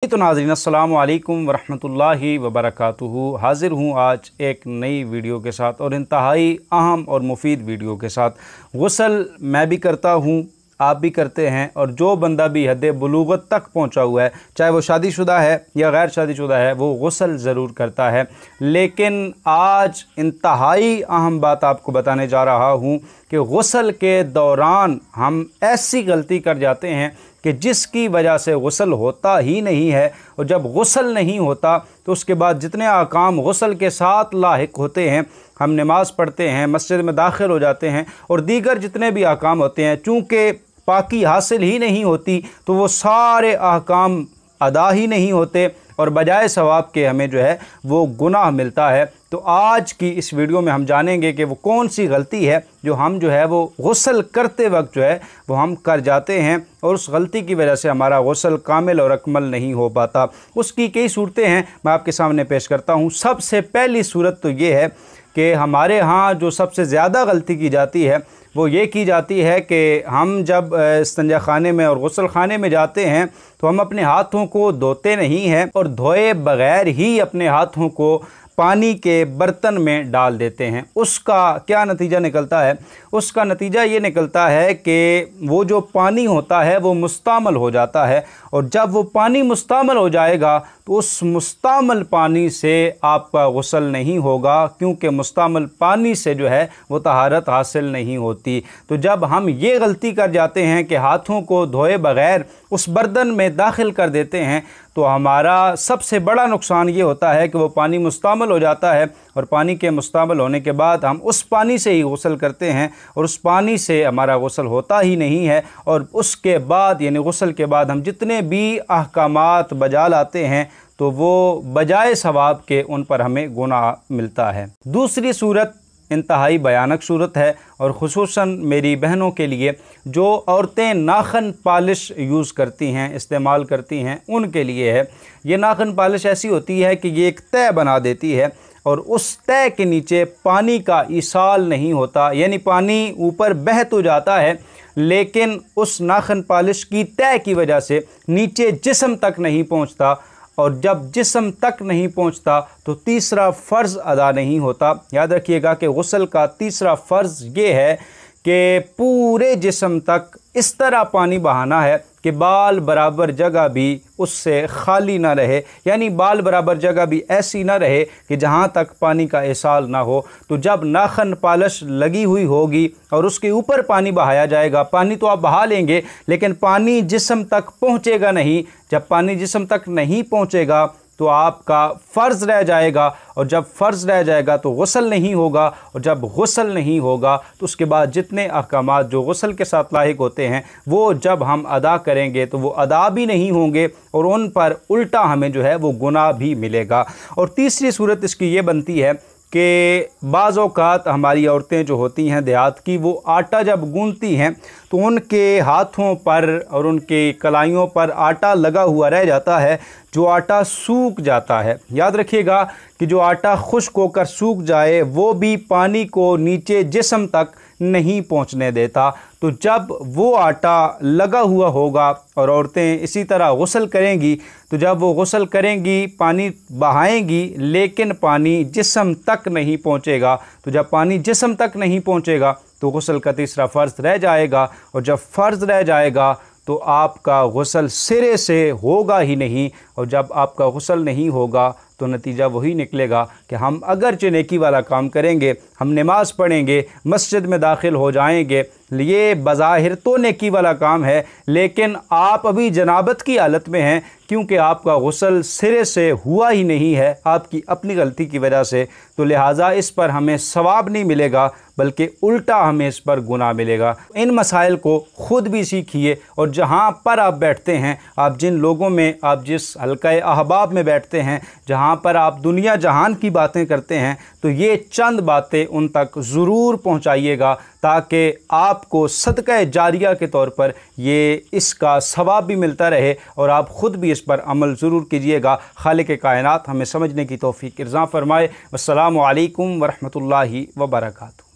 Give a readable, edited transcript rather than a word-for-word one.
तो नाज़रीन अस्सलामु अलैकुम वरहमतुल्लाहि वबरकातुहू। हाज़िर हूँ आज एक नई वीडियो के साथ और इंतहाई अहम और मुफीद वीडियो के साथ। गुस्ल मैं भी करता हूँ, आप भी करते हैं, और जो बंदा भी हद बुलूगत तक पहुँचा हुआ है, चाहे वो शादीशुदा है या गैर शादीशुदा है, वो गुस्ल ज़रूर करता है। लेकिन आज इंतहाई अहम बात आपको बताने जा रहा हूँ कि गुस्ल के दौरान हम ऐसी गलती कर जाते हैं कि जिसकी वजह से गुस्ल होता ही नहीं है, और जब गुस्ल नहीं होता तो उसके बाद जितने अहकाम गुस्ल के साथ लाहिक होते हैं, हम नमाज़ पढ़ते हैं, मस्जिद में दाखिल हो जाते हैं, और दीगर जितने भी अहकाम होते हैं, चूँकि पाकी हासिल ही नहीं होती तो वो सारे अहकाम अदा ही नहीं होते और बजाय सवाब के हमें जो है वो गुनाह मिलता है। तो आज की इस वीडियो में हम जानेंगे कि वो कौन सी गलती है जो हम जो है वो गुस्ल करते वक्त जो है वो हम कर जाते हैं, और उस गलती की वजह से हमारा गुस्ल कामिल और अकमल नहीं हो पाता। उसकी कई सूरतें हैं, मैं आपके सामने पेश करता हूँ। सबसे पहली सूरत तो ये है कि हमारे यहाँ जो सबसे ज़्यादा गलती की जाती है वो ये की जाती है कि हम जब इस्तिंजा खाने में और गुस्ल खाने में जाते हैं तो हम अपने हाथों को धोते नहीं हैं, और धोए बग़ैर ही अपने हाथों को पानी के बर्तन में डाल देते हैं। उसका क्या नतीजा निकलता है? उसका नतीजा ये निकलता है कि वो जो पानी होता है वो मुस्तामल हो जाता है, और जब वो पानी मुस्तामल हो जाएगा तो उस मुस्तामल पानी से आपका गुस्ल नहीं होगा, क्योंकि मुस्तामल पानी से जो है वो तहारत हासिल नहीं होती। तो जब हम ये गलती कर जाते हैं कि हाथों को धोए बग़ैर उस बर्तन में दाखिल कर देते हैं, तो हमारा सबसे बड़ा नुकसान ये होता है कि वो पानी मुस्तामल हो जाता है, और पानी के मुस्तामल होने के बाद हम उस पानी से ही गुस्ल करते हैं, और उस पानी से हमारा गुस्ल होता ही नहीं है। और उसके बाद यानी गुस्ल के बाद हम जितने भी अहकामात बजा लाते हैं तो वो बजाय सवाब के उन पर हमें गुनाह मिलता है। दूसरी सूरत इंतहाई भयानक सूरत है, और ख़ुसूसन मेरी बहनों के लिए जो औरतें नाखन पॉलिश यूज़ करती हैं, इस्तेमाल करती हैं, उनके लिए है। ये नाखन पॉलिश ऐसी होती है कि ये एक तह बना देती है, और उस तह के नीचे पानी का इसाल नहीं होता, यानी पानी ऊपर बह तो जाता है लेकिन उस नाखन पॉलिश की तह की वजह से नीचे जिस्म तक नहीं पहुंचता, और जब जिस्म तक नहीं पहुंचता तो तीसरा फ़र्ज़ अदा नहीं होता। याद रखिएगा कि गुस्ल का तीसरा फ़र्ज़ ये है कि पूरे जिस्म तक इस तरह पानी बहाना है कि बाल बराबर जगह भी उससे खाली ना रहे, यानी बाल बराबर जगह भी ऐसी ना रहे कि जहाँ तक पानी का इसाल ना हो। तो जब नाखन पॉलिश लगी हुई होगी और उसके ऊपर पानी बहाया जाएगा, पानी तो आप बहा लेंगे लेकिन पानी जिस्म तक पहुँचेगा नहीं। जब पानी जिस्म तक नहीं पहुँचेगा तो आपका फ़र्ज़ रह जाएगा, और जब फ़र्ज़ रह जाएगा तो गुस्ल नहीं होगा, और जब गुस्ल नहीं होगा तो उसके बाद जितने अहकामात जो गुस्ल के साथ लाहिक होते हैं वो जब हम अदा करेंगे तो वो अदा भी नहीं होंगे, और उन पर उल्टा हमें जो है वो गुनाह भी मिलेगा। और तीसरी सूरत इसकी ये बनती है कि बाज़ औक़ात हमारी औरतें जो होती हैं देहात की, वो आटा जब गूंथती हैं तो उनके हाथों पर और उनके कलाइयों पर आटा लगा हुआ रह जाता है, जो आटा सूख जाता है। याद रखिएगा कि जो आटा खुश्क होकर सूख जाए वो भी पानी को नीचे जिस्म तक नहीं पहुंचने देता। तो जब वो आटा लगा हुआ होगा और औरतें इसी तरह गुस्ल करेंगी, तो जब वो गुस्ल करेंगी पानी बहाएंगी लेकिन पानी जिस्म तक नहीं पहुंचेगा, तो जब पानी जिस्म तक नहीं पहुंचेगा तो गुस्ल का तीसरा फ़र्ज़ रह जाएगा, और जब फ़र्ज़ रह जाएगा तो आपका गुस्ल सिरे से होगा ही नहीं। और जब आपका गुस्ल नहीं होगा तो नतीजा वही निकलेगा कि हम अगरचे नेकी वाला काम करेंगे, हम नमाज़ पढ़ेंगे, मस्जिद में दाखिल हो जाएंगे, ये बज़ाहिर तो नेकी वाला काम है, लेकिन आप अभी जनाबत की हालत में हैं, क्योंकि आपका गुस्ल सिरे से हुआ ही नहीं है आपकी अपनी गलती की वजह से। तो लिहाजा इस पर हमें सवाब नहीं मिलेगा बल्कि उल्टा हमें इस पर गुनाह मिलेगा। इन मसाइल को ख़ुद भी सीखिए, और जहाँ पर आप बैठते हैं, आप जिन लोगों में, आप जिस हल्का अहबाब में बैठते हैं, जहाँ पर आप दुनिया जहान की बातें करते हैं, तो ये चंद बातें उन तक ज़रूर पहुँचाइएगा, ताकि आपको सदका जारिया के तौर पर ये इसका सवाब भी मिलता रहे, और आप ख़ुद भी इस पर अमल ज़रूर कीजिएगा। खालिक़ कायनात हमें समझने की तौफ़ीक़ इरज़ा फ़रमाए। अस्सलामु अलैकुम वरहमतुल्लाहि वबरकातुहू।